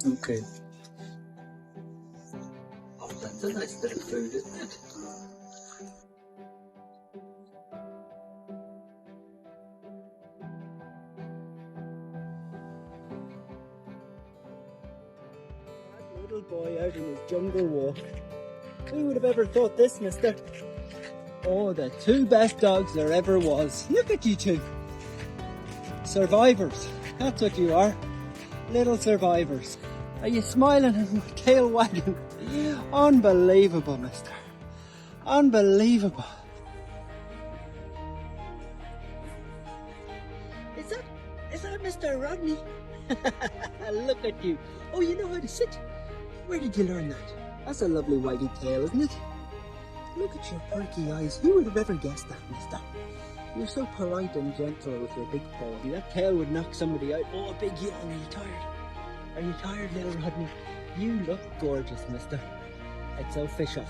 Okay. Oh, that's a nice bit of food, isn't it? That little boy out in his jungle walk. Who would have ever thought this, mister? Oh, the two best dogs there ever was. Look at you two. Survivors. That's what you are. Little survivors. Are you smiling and tail wagging? Unbelievable, mister. Unbelievable. Is that Mr. Rodney? Look at you. Oh, you know how to sit. Where did you learn that? That's a lovely waggy tail, isn't it? Look at your perky eyes. Who would have ever guessed that, mister? You're so polite and gentle with your big paw. That tail would knock somebody out. Oh, a big yawn. Are you tired? Are you tired, little Rodney? You look gorgeous, mister. It's official.